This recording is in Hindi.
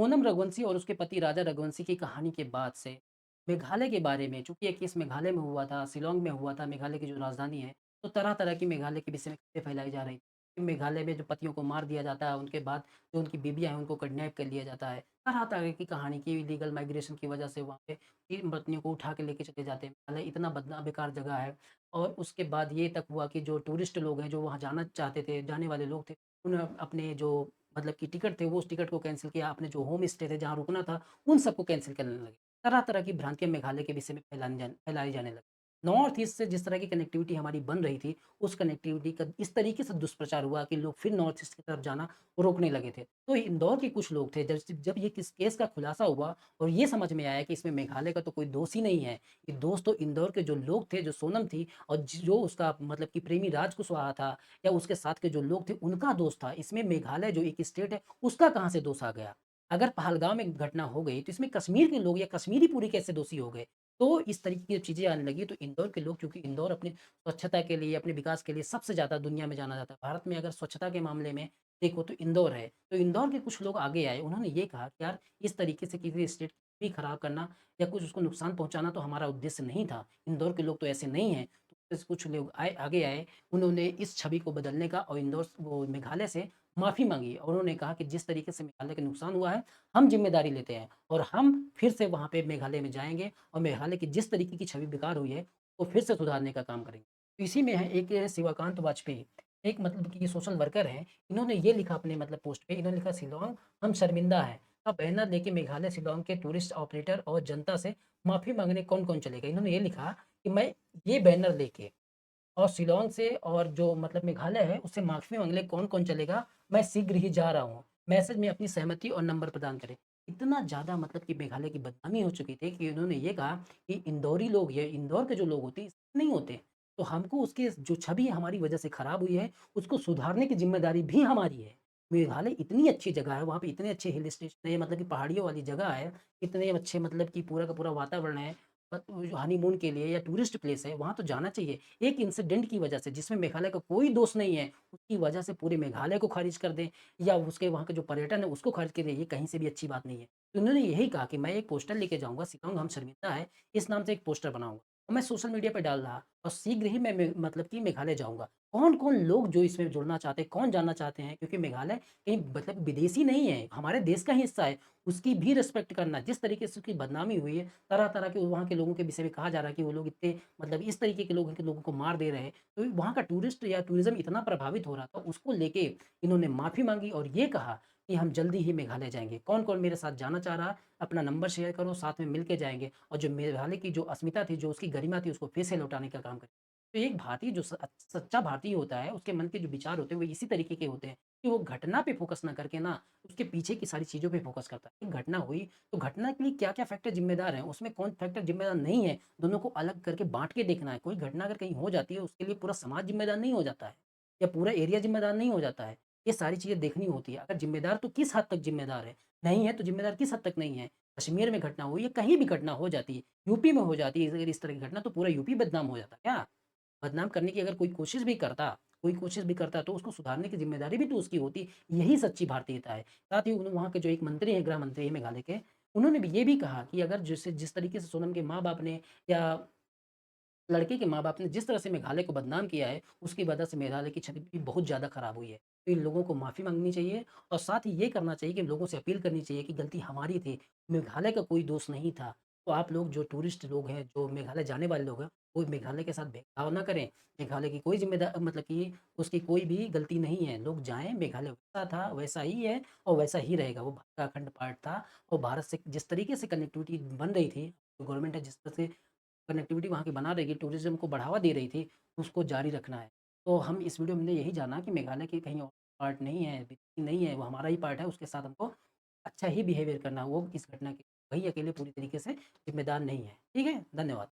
सोनम रघुवंशी और उसके पति राजा रघुवंशी की कहानी के बाद से मेघालय के बारे में, चूँकि ये केस मेघालय में हुआ था, शिलांग में हुआ था, मेघालय की जो राजधानी है, तो तरह-तरह की मेघालय के विषय में खबरें फैलाई जा रही थी। मेघालय में जो पतियों को मार दिया जाता है, उनके बाद जो उनकी बीवियाँ हैं, उनको किडनैप कर लिया जाता है। तरह-तरह की कहानी की इल्लीगल माइग्रेशन की वजह से वहाँ पे 3 पत्नियों को उठा के लेके चले जाते हैं। मेघालय इतना बदना बेकार जगह है और उसके बाद ये तक हुआ कि जो टूरिस्ट लोग हैं, जो वहाँ जाना चाहते थे, जाने वाले लोग थे, उन्हें अपने जो मतलब कि टिकट थे, वो उस टिकट को कैंसल किया। आपने जो होम स्टे थे, जहाँ रुकना था, उन सबको कैंसल करने लगे। तरह-तरह की भ्रांतियाँ मेघालय के विषय में फैलाई जाने लगी। नॉर्थ ईस्ट से जिस तरह की कनेक्टिविटी हमारी बन रही थी, उस कनेक्टिविटी का इस तरीके से दुष्प्रचार हुआ कि लोग फिर नॉर्थ ईस्ट की तरफ जाना रोकने लगे थे। तो इंदौर के कुछ लोग थे, जब जब ये किस केस का खुलासा हुआ और ये समझ में आया कि इसमें मेघालय का तो कोई दोष ही नहीं है। ये दोष तो इंदौर के जो लोग थे, जो सोनम थी और जो उसका मतलब कि प्रेमी राज कुशवाहा था या उसके साथ के जो लोग थे, उनका दोष था। इसमें मेघालय जो एक स्टेट है, उसका कहाँ से दोष आ गया? अगर पहलगाम में घटना हो गई, तो इसमें कश्मीर के लोग या कश्मीरी पूरी कैसे दोषी हो गए? तो इस तरीके की चीज़ें आने लगी, तो इंदौर के लोग, क्योंकि इंदौर अपनी स्वच्छता के लिए, अपने विकास के लिए सबसे ज़्यादा दुनिया में जाना जाता है। भारत में अगर स्वच्छता के मामले में देखो तो इंदौर है। तो इंदौर के कुछ लोग आगे आए, उन्होंने ये कहा कि यार इस तरीके से किसी स्टेट भी खराब करना या कुछ उसको नुकसान पहुँचाना तो हमारा उद्देश्य नहीं था। इंदौर के लोग तो ऐसे नहीं हैं। तो कुछ लोग आगे आए, उन्होंने इस छवि को बदलने का और इंदौर वो मेघालय से माफ़ी माँगी और उन्होंने कहा कि जिस तरीके से मेघालय को नुकसान हुआ है, हम ज़िम्मेदारी लेते हैं और हम फिर से वहाँ पे मेघालय में जाएँगे और मेघालय की जिस तरीके की छवि बेकार हुई है, वो फिर से सुधारने का काम करेंगे। तो इसी में है एक शिवाकांत वाजपेयी, एक मतलब कि सोशल वर्कर हैं, इन्होंने ये लिखा अपने मतलब पोस्ट पे, इन्होंने लिखा शिलांग हम शर्मिंदा हैं। अब बैनर लेके मेघालय शिलांग के टूरिस्ट ऑपरेटर और जनता से माफ़ी माँगने कौन-कौन चलेगा? इन्होंने ये लिखा कि मैं ये बैनर लेके और शिलांग से और जो मतलब मेघालय है, उससे माफ़ी माँगने कौन-कौन चलेगा? मैं शीघ्र ही जा रहा हूँ। मैसेज में अपनी सहमति और नंबर प्रदान करें। इतना ज़्यादा मतलब कि मेघालय की बदनामी हो चुकी थी कि उन्होंने ये कहा कि इंदौरी लोग या इंदौर के जो लोग होते हैं, नहीं होते। तो हमको उसकी जो छवि हमारी वजह से खराब हुई है, उसको सुधारने की ज़िम्मेदारी भी हमारी है। मेघालय इतनी अच्छी जगह है, वहाँ पे इतने अच्छे हिल स्टेशन है, मतलब कि पहाड़ियों वाली जगह है, इतने अच्छे मतलब कि पूरा का पूरा वातावरण है। हनीमून के लिए या टूरिस्ट प्लेस है, वहाँ तो जाना चाहिए। एक इंसिडेंट की वजह से जिसमें मेघालय का कोई दोष नहीं है, उसकी वजह से पूरे मेघालय को खारिज कर दें या उसके वहाँ का जो पर्यटन है उसको खारिज कर दें, ये कहीं से भी अच्छी बात नहीं है। तो उन्होंने यही कहा कि मैं एक पोस्टर लेके जाऊँगा, शिलांग हम शर्मिंदा है, इस नाम से एक पोस्टर बनाऊँगा और मैं सोशल मीडिया पे डाल रहा और शीघ्र ही मैं मतलब कि मेघालय जाऊँगा। कौन-कौन लोग जो इसमें जुड़ना चाहते हैं, कौन जानना चाहते हैं, क्योंकि मेघालय कहीं मतलब विदेशी नहीं है, हमारे देश का ही हिस्सा है, उसकी भी रिस्पेक्ट करना। जिस तरीके से उसकी बदनामी हुई है, तरह-तरह के वहाँ के लोगों के विषय में कहा जा रहा है कि वो लोग इतने मतलब इस तरीके के लोग हैं कि लोगों को मार दे रहे हैं। तो वहाँ का टूरिस्ट या टूरिज़्म इतना प्रभावित हो रहा था, उसको लेके इन्होंने माफ़ी माँगी और ये कहा कि हम जल्दी ही मेघालय जाएँगे। कौन-कौन मेरे साथ जाना चाह रहा है, अपना नंबर शेयर करो, साथ में मिल के जाएँगे और जो मेघालय की जो अस्मिता थी, जो उसकी गरिमा थी, उसको फिर से लौटाने का काम करें। तो एक भारतीय जो सच्चा भारतीय होता है, उसके मन के जो विचार होते हैं, वो इसी तरीके के होते हैं कि वो घटना पे फ़ोकस ना करके ना, उसके पीछे की सारी चीज़ों पे फ़ोकस करता है। एक घटना हुई, तो घटना के लिए क्या-क्या फैक्टर ज़िम्मेदार हैं, उसमें कौन फैक्टर ज़िम्मेदार नहीं है, दोनों को अलग करके बाँट के देखना है। कोई घटना अगर कहीं हो जाती है, उसके लिए पूरा समाज ज़िम्मेदार नहीं हो जाता है या पूरा एरिया ज़िम्मेदार नहीं हो जाता है। ये सारी चीज़ें देखनी होती है। अगर ज़िम्मेदार तो किस हद तक ज़िम्मेदार है, नहीं है तो ज़िम्मेदार किस हद तक नहीं है। कश्मीर में घटना हुई या कहीं भी घटना हो जाती है, यूपी में हो जाती है अगर इस तरह की घटना, तो पूरा यूपी बदनाम हो जाता है क्या? बदनाम करने की अगर कोई कोशिश भी करता तो उसको सुधारने की ज़िम्मेदारी भी तो उसकी होती। यही सच्ची भारतीयता है। साथ ही वहाँ के जो एक मंत्री हैं, गृह मंत्री हैं मेघालय के, उन्होंने भी ये भी कहा कि अगर जैसे जिस तरीके से सोनम के माँ-बाप ने या लड़के के माँ-बाप ने जिस तरह से मेघालय को बदनाम किया है, उसकी वजह से मेघालय की छवि भी बहुत ज़्यादा खराब हुई है। तो इन लोगों को माफ़ी माँगनी चाहिए और साथ ही ये करना चाहिए कि लोगों से अपील करनी चाहिए कि गलती हमारी थी, मेघालय का कोई दोष नहीं था। तो आप लोग जो टूरिस्ट लोग हैं, जो मेघालय जाने वाले लोग हैं, वो मेघालय के साथ भेदभाव ना करें। मेघालय की कोई मतलब कि उसकी कोई भी गलती नहीं है। लोग जाएँ, मेघालय वैसा था, वैसा ही है और वैसा ही रहेगा। वो भारत का अखंड पार्ट था और भारत से जिस तरीके से कनेक्टिविटी बन रही थी, गवर्नमेंट है जिस तरह से कनेक्टिविटी वहाँ की बना रही है, टूरिज़्म को बढ़ावा दे रही थी, उसको जारी रखना है। तो हम इस वीडियो में हमने यही जाना कि मेघालय के कहीं और पार्ट नहीं है, नहीं है, वो हमारा ही पार्ट है, उसके साथ हमको अच्छा ही बिहेवियर करना है, वो इस घटना के वही अकेले पूरी तरीके से ज़िम्मेदार नहीं है। ठीक है? धन्यवाद।